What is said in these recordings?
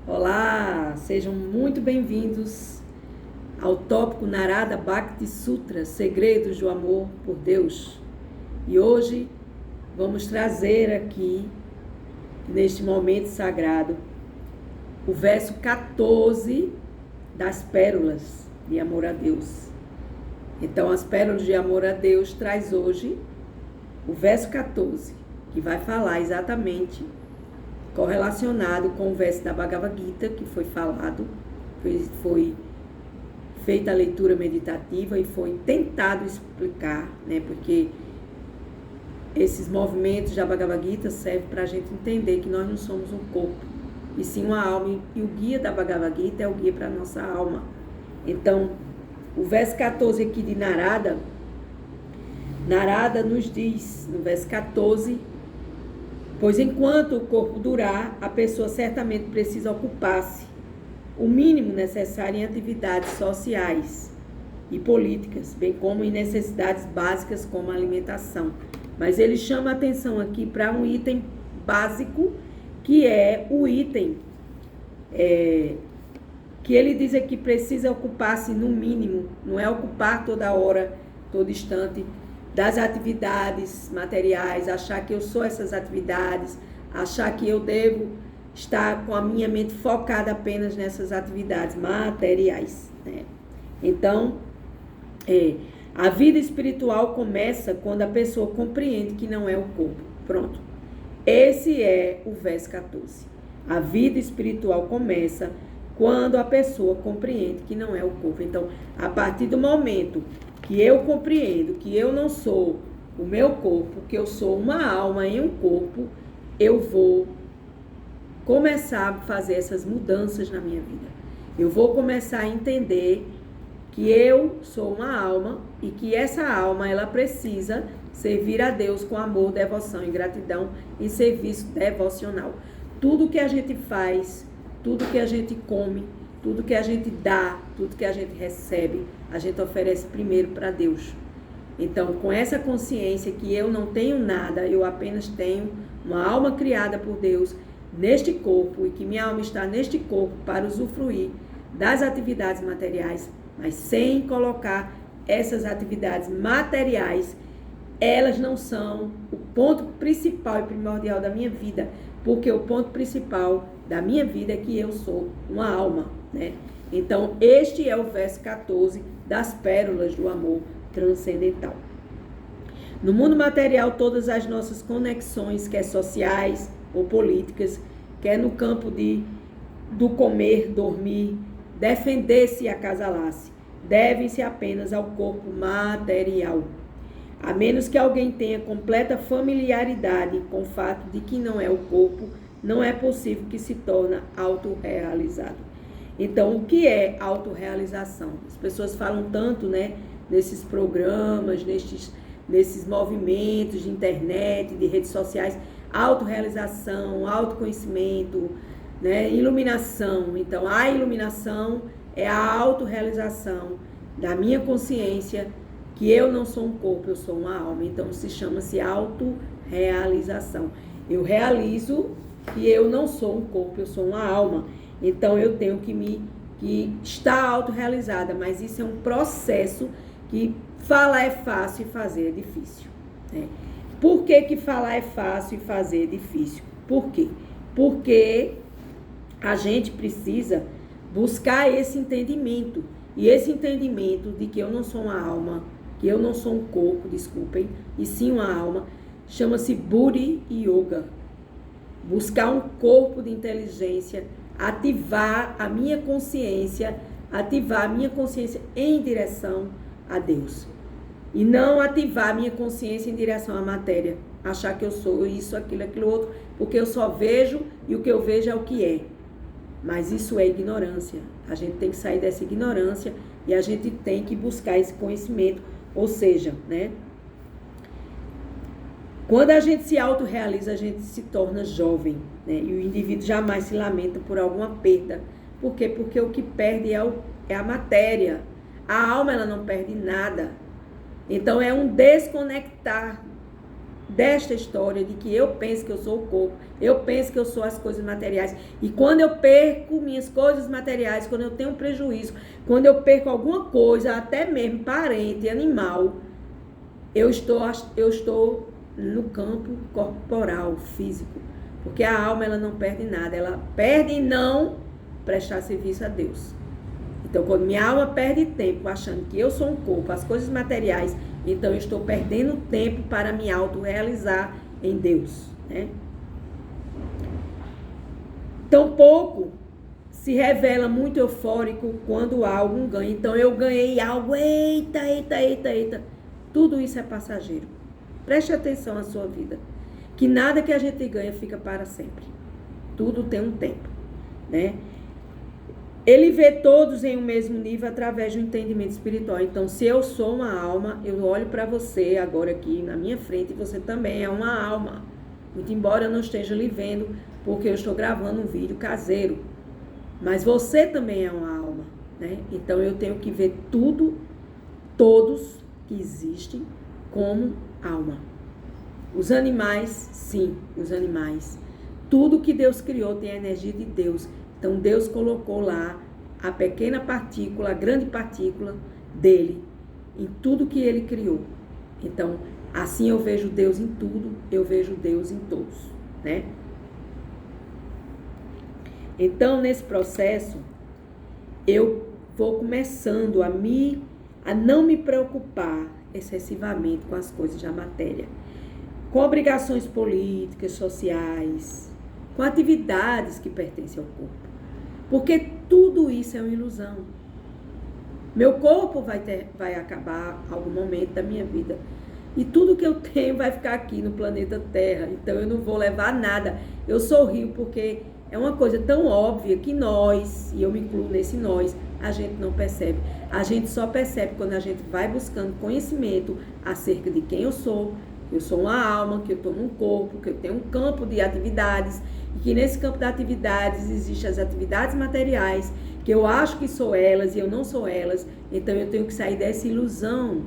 Olá, sejam muito bem-vindos ao tópico Narada Bhakti Sutra, Segredos do Amor por Deus. E hoje vamos trazer aqui, neste momento sagrado, o verso 14 das Pérolas de Amor a Deus. Então, as Pérolas de Amor a Deus traz hoje o verso 14, que vai falar exatamente correlacionado com o verso da Bhagavad Gita, que foi falado, foi feita a leitura meditativa e foi tentado explicar, né? Porque esses movimentos da Bhagavad Gita servem para a gente entender que nós não somos um corpo, e sim uma alma, e o guia da Bhagavad Gita é o guia para a nossa alma. Então, o verso 14 aqui de Narada nos diz, no verso 14, pois enquanto o corpo durar, a pessoa certamente precisa ocupar-se o mínimo necessário em atividades sociais e políticas, bem como em necessidades básicas como a alimentação. Mas ele chama a atenção aqui para um item básico, que é o item que ele diz aqui, precisa ocupar-se no mínimo, não é ocupar toda hora, todo instante, das atividades materiais, achar que eu sou essas atividades, achar que eu devo estar com a minha mente focada apenas nessas atividades materiais, né? Então, a vida espiritual começa quando a pessoa compreende que não é o corpo. Pronto. Esse é o verso 14. A vida espiritual começa quando a pessoa compreende que não é o corpo. Então, a partir do momento que eu compreendo que eu não sou o meu corpo, que eu sou uma alma em um corpo, eu vou começar a fazer essas mudanças na minha vida. Eu vou começar a entender que eu sou uma alma e que essa alma, ela precisa servir a Deus com amor, devoção e gratidão em serviço devocional. Tudo que a gente faz, tudo que a gente come, tudo que a gente dá, tudo que a gente recebe, a gente oferece primeiro para Deus. Então, com essa consciência que eu não tenho nada, eu apenas tenho uma alma criada por Deus neste corpo, e que minha alma está neste corpo para usufruir das atividades materiais, mas sem colocar essas atividades materiais, elas não são o ponto principal e primordial da minha vida, porque o ponto principal da minha vida é que eu sou uma alma, né? Então, este é o verso 14 das Pérolas do Amor Transcendental. No mundo material, todas as nossas conexões, quer sociais ou políticas, quer no campo do comer, dormir, defender-se e acasalar-se, devem-se apenas ao corpo material. A menos que alguém tenha completa familiaridade com o fato de que não é o corpo, não é possível que se torne autorrealizado. Então, o que é autorrealização? As pessoas falam tanto, né, nesses programas, nesses movimentos de internet, de redes sociais, autorrealização, autoconhecimento, né, iluminação. Então, a iluminação é a autorrealização da minha consciência, que eu não sou um corpo, eu sou uma alma. Então, chama-se autorrealização. Eu realizo que eu não sou um corpo, eu sou uma alma. Então, eu tenho que estar autorrealizada, mas isso é um processo que falar é fácil e fazer é difícil, né? Por que falar é fácil e fazer é difícil? Por quê? Porque a gente precisa buscar esse entendimento, e esse entendimento de que eu não sou uma alma, que eu não sou um corpo, desculpem, e sim uma alma, chama-se Buddhi Yoga. Buscar um corpo de inteligência, ativar a minha consciência em direção a Deus. E não ativar a minha consciência em direção à matéria. Achar que eu sou isso, aquilo outro, porque eu só vejo e o que eu vejo é o que é. Mas isso é ignorância. A gente tem que sair dessa ignorância e a gente tem que buscar esse conhecimento. Ou seja, né? Quando a gente se autorrealiza, a gente se torna jovem, né? E o indivíduo jamais se lamenta por alguma perda. Por quê? Porque o que perde é a matéria. A alma, ela não perde nada. Então, é um desconectar desta história de que eu penso que eu sou o corpo, eu penso que eu sou as coisas materiais. E quando eu perco minhas coisas materiais, quando eu tenho um prejuízo, quando eu perco alguma coisa, até mesmo parente, animal, eu estou no campo corporal, físico. Porque a alma, ela não perde nada, ela perde em não prestar serviço a Deus. Então, quando minha alma perde tempo achando que eu sou um corpo, as coisas materiais, então eu estou perdendo tempo para me autorrealizar em Deus, né? Tampouco se revela muito eufórico quando há algum ganho. Então, eu ganhei algo, eita. Tudo isso é passageiro. Preste atenção na sua vida. Que nada que a gente ganha fica para sempre. Tudo tem um tempo, né? Ele vê todos em um mesmo nível através do entendimento espiritual. Então, se eu sou uma alma, eu olho para você agora aqui na minha frente e você também é uma alma. Muito embora eu não esteja lhe vendo, porque eu estou gravando um vídeo caseiro. Mas você também é uma alma, né? Então, eu tenho que ver tudo, todos que existem como alma. Os animais, sim, os animais. Tudo que Deus criou tem a energia de Deus. Então, Deus colocou lá a pequena partícula, a grande partícula dele, em tudo que ele criou. Então, assim eu vejo Deus em tudo, eu vejo Deus em todos, né? Então, nesse processo, eu vou começando a não me preocupar excessivamente com as coisas da matéria, com obrigações políticas, sociais, com atividades que pertencem ao corpo. Porque tudo isso é uma ilusão. Meu corpo vai acabar em algum momento da minha vida. E tudo que eu tenho vai ficar aqui no planeta Terra. Então eu não vou levar nada. Eu sorrio porque é uma coisa tão óbvia que nós, e eu me incluo nesse nós, a gente não percebe. A gente só percebe quando a gente vai buscando conhecimento acerca de quem eu sou uma alma, que eu estou num corpo, que eu tenho um campo de atividades, e que nesse campo de atividades existem as atividades materiais, que eu acho que sou elas e eu não sou elas. Então eu tenho que sair dessa ilusão,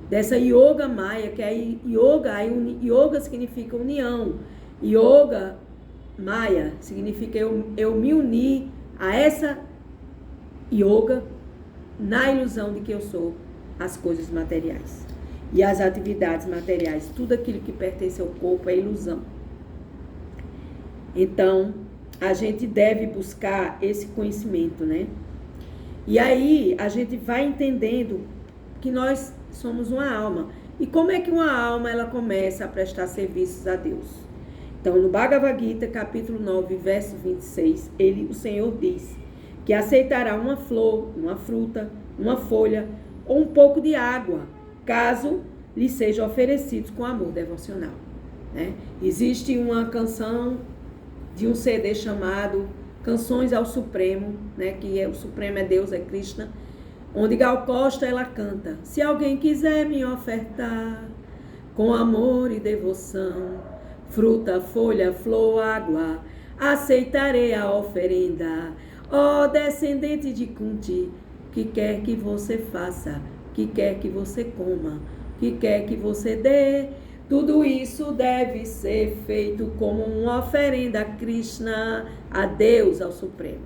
dessa yoga maya, que é yoga significa união. Yoga maya significa eu me unir a essa yoga na ilusão de que eu sou as coisas materiais. E as atividades materiais, tudo aquilo que pertence ao corpo é ilusão. Então, a gente deve buscar esse conhecimento, né? E aí, a gente vai entendendo que nós somos uma alma. E como é que uma alma, ela começa a prestar serviços a Deus? Então, no Bhagavad Gita, capítulo 9, verso 26, o Senhor diz que aceitará uma flor, uma fruta, uma folha ou um pouco de água, caso lhe seja oferecidos com amor devocional, né? Existe uma canção de um CD chamado Canções ao Supremo, né? Que o Supremo é Deus, é Krishna, onde Gal Costa, ela canta: se alguém quiser me ofertar com amor e devoção, fruta, folha, flor, água, aceitarei a oferenda. Ó descendente de Kunti, que quer que você faça, que quer que você coma, que quer que você dê, tudo isso deve ser feito como uma oferenda a Krishna, a Deus, ao Supremo.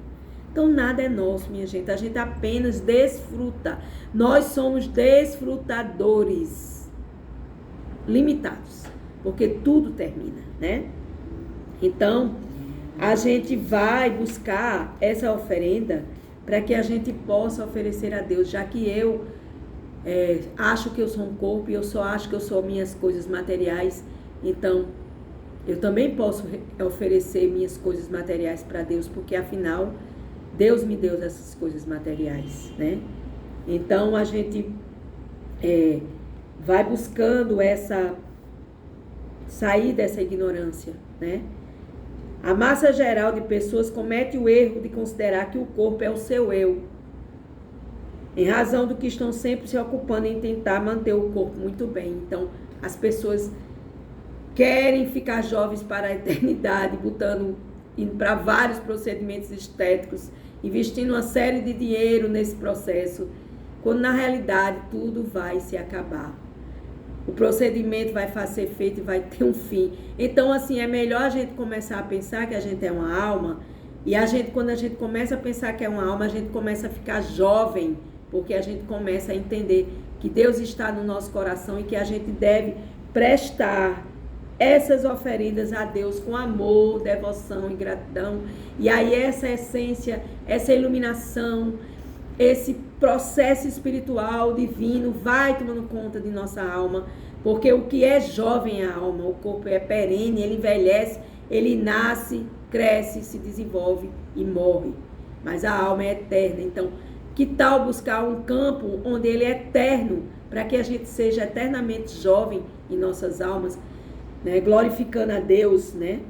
Então nada é nosso, minha gente, a gente apenas desfruta. Nós somos desfrutadores limitados, porque tudo termina, né? Então, a gente vai buscar essa oferenda para que a gente possa oferecer a Deus, já que eu acho que eu sou um corpo e eu só acho que eu sou minhas coisas materiais, então eu também posso oferecer minhas coisas materiais para Deus, porque afinal Deus me deu essas coisas materiais, né? Então a gente vai buscando sair dessa ignorância, né? A massa geral de pessoas comete o erro de considerar que o corpo é o seu eu, em razão do que estão sempre se ocupando em tentar manter o corpo muito bem. Então, as pessoas querem ficar jovens para a eternidade, indo para vários procedimentos estéticos, investindo uma série de dinheiro nesse processo, quando na realidade tudo vai se acabar. o procedimento vai ser feito e vai ter um fim. Então, assim, é melhor a gente começar a pensar que a gente é uma alma, e quando a gente começa a pensar que é uma alma, a gente começa a ficar jovem, porque a gente começa a entender que Deus está no nosso coração e que a gente deve prestar essas oferendas a Deus com amor, devoção e gratidão. E aí essa essência, essa iluminação, esse processo espiritual divino vai tomando conta de nossa alma, porque o que é jovem é a alma, o corpo é perene, ele envelhece, ele nasce, cresce, se desenvolve e morre, mas a alma é eterna. Então, que tal buscar um campo onde ele é eterno, para que a gente seja eternamente jovem em nossas almas, né? Glorificando a Deus, né?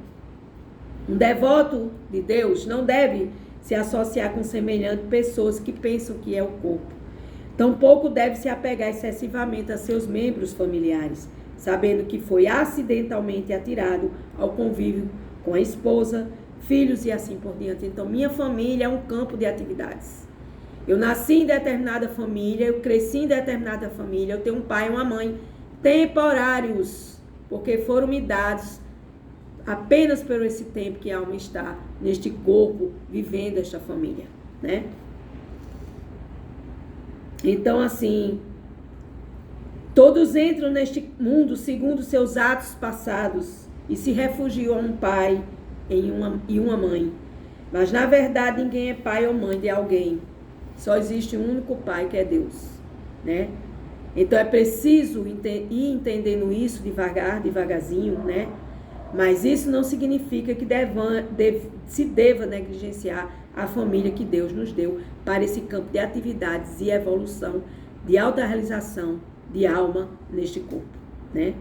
Um devoto de Deus não deve se associar com semelhantes pessoas que pensam que é o corpo. Tampouco deve se apegar excessivamente a seus membros familiares, sabendo que foi acidentalmente atirado ao convívio com a esposa, filhos e assim por diante. Então, minha família é um campo de atividades. Eu nasci em determinada família, eu cresci em determinada família, eu tenho um pai e uma mãe temporários, porque foram me dados apenas por esse tempo que a alma está neste corpo, vivendo esta família, né? Então, assim, todos entram neste mundo segundo seus atos passados e se refugiam a um pai e uma mãe. Mas, na verdade, ninguém é pai ou mãe de alguém. Só existe um único pai, que é Deus, né? Então, é preciso ir entendendo isso devagarzinho, né? Mas isso não significa que se deva negligenciar a família que Deus nos deu para esse campo de atividades e evolução, de autorrealização de alma neste corpo, né?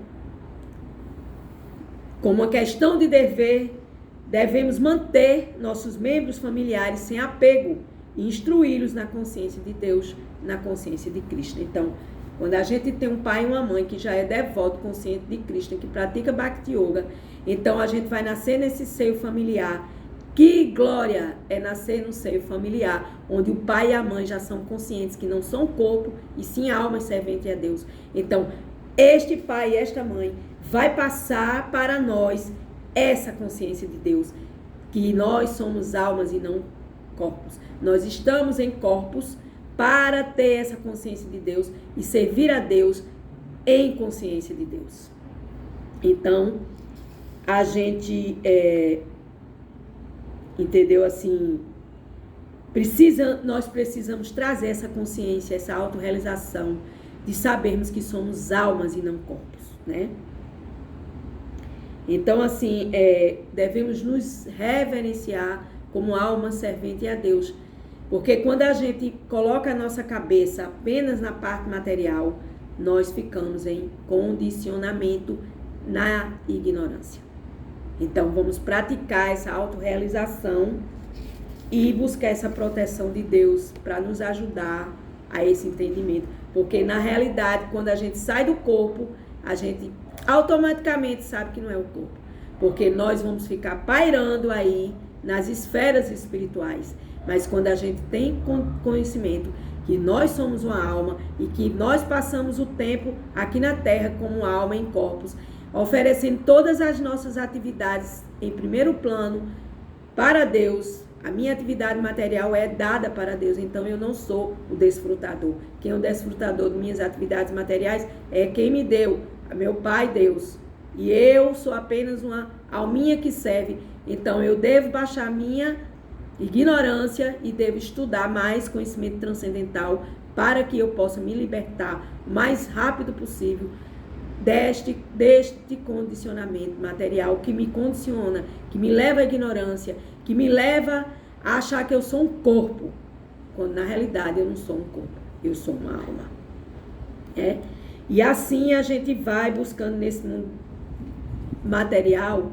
Como uma questão de dever, devemos manter nossos membros familiares sem apego e instruí-los na consciência de Deus, na consciência de Cristo. Então, quando a gente tem um pai e uma mãe que já é devoto, consciente de Cristo, que pratica Bhakti Yoga, então a gente vai nascer nesse seio familiar. Que glória é nascer no seio familiar, onde o pai e a mãe já são conscientes que não são corpo, e sim alma servente a Deus. Então, este pai e esta mãe vai passar para nós essa consciência de Deus, que nós somos almas e não corpos. Nós estamos em corpos para ter essa consciência de Deus e servir a Deus em consciência de Deus. Então, a gente entendeu assim, nós precisamos trazer essa consciência, essa autorrealização de sabermos que somos almas e não corpos, né? Então, assim, devemos nos reverenciar como alma servente a Deus, porque quando a gente coloca a nossa cabeça apenas na parte material, nós ficamos em condicionamento na ignorância. Então, vamos praticar essa autorrealização e buscar essa proteção de Deus para nos ajudar a esse entendimento. Porque, na realidade, quando a gente sai do corpo, a gente automaticamente sabe que não é o corpo. Porque nós vamos ficar pairando aí nas esferas espirituais. Mas quando a gente tem conhecimento que nós somos uma alma e que nós passamos o tempo aqui na Terra como alma em corpos, oferecendo todas as nossas atividades em primeiro plano para Deus, a minha atividade material é dada para Deus, então eu não sou o desfrutador. Quem é o desfrutador de minhas atividades materiais é quem me deu, meu Pai Deus. E eu sou apenas uma alminha que serve, então eu devo baixar minha ignorância e devo estudar mais conhecimento transcendental para que eu possa me libertar o mais rápido possível deste condicionamento material que me condiciona, que me leva à ignorância, que me leva a achar que eu sou um corpo, quando na realidade eu não sou um corpo, eu sou uma alma. E assim a gente vai buscando nesse mundo material.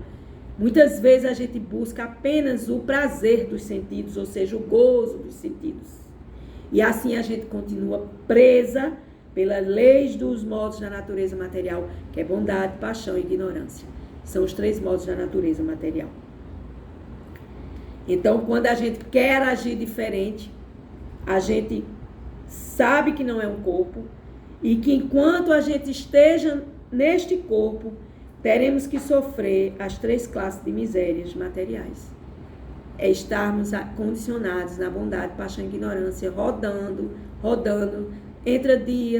Muitas vezes a gente busca apenas o prazer dos sentidos, ou seja, o gozo dos sentidos. E assim a gente continua presa pelas leis dos modos da natureza material, que é bondade, paixão e ignorância. São os 3 modos da natureza material. Então, quando a gente quer agir diferente, a gente sabe que não é um corpo e que enquanto a gente esteja neste corpo, teremos que sofrer as 3 classes de misérias materiais. É estarmos condicionados na bondade, paixão e ignorância, rodando, entra dia,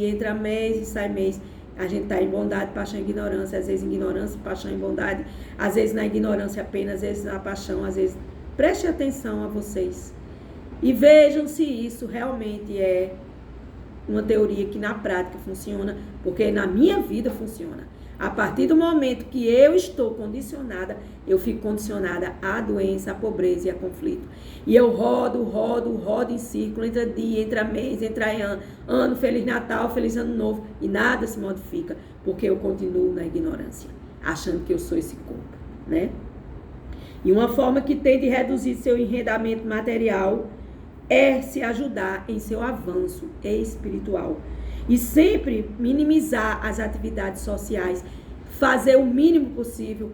entra mês e sai mês. A gente está em bondade, paixão e ignorância, às vezes em ignorância, paixão e bondade, às vezes na ignorância apenas, às vezes na paixão, às vezes... Preste atenção a vocês e vejam se isso realmente é uma teoria que na prática funciona, porque na minha vida funciona. A partir do momento que eu estou condicionada, eu fico condicionada à doença, à pobreza e a conflito. E eu rodo em círculo, entra dia, entra mês, entra ano, Feliz Natal, Feliz Ano Novo, e nada se modifica, porque eu continuo na ignorância, achando que eu sou esse corpo, né? E uma forma que tem de reduzir seu enredamento material é se ajudar em seu avanço espiritual. E sempre minimizar as atividades sociais, fazer o mínimo possível,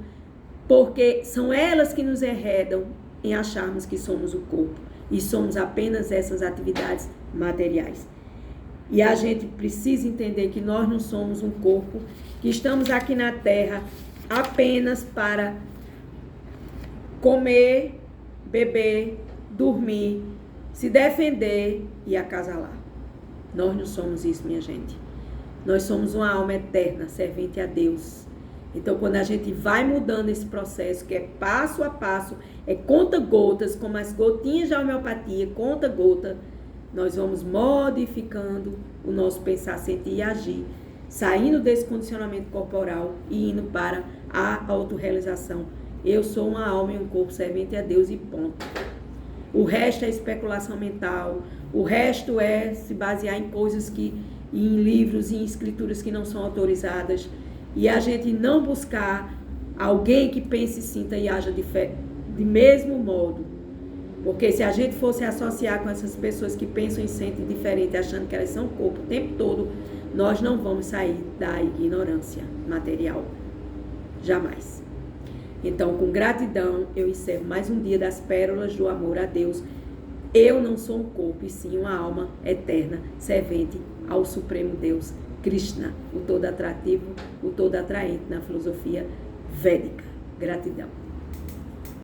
porque são elas que nos enredam em acharmos que somos o corpo e somos apenas essas atividades materiais. E a gente precisa entender que nós não somos um corpo, que estamos aqui na Terra apenas para comer, beber, dormir, se defender e acasalar. Nós não somos isso, minha gente. Nós somos uma alma eterna, servente a Deus. Então, quando a gente vai mudando esse processo, que é passo a passo, é conta-gotas, como as gotinhas de homeopatia, conta-gota, nós vamos modificando o nosso pensar, sentir e agir, saindo desse condicionamento corporal e indo para a autorrealização. Eu sou uma alma e um corpo servente a Deus e ponto. O resto é especulação mental, o resto é se basear em coisas em livros e em escrituras que não são autorizadas, e a gente não buscar alguém que pense, sinta e haja de mesmo modo. Porque se a gente fosse associar com essas pessoas que pensam e sentem diferente, achando que elas são corpo o tempo todo, nós não vamos sair da ignorância material. Jamais. Então, com gratidão, eu encerro mais um dia das pérolas do amor a Deus. Eu não sou um corpo, e sim uma alma eterna, servente ao Supremo Deus, Krishna, o todo atrativo, o todo atraente na filosofia védica. Gratidão.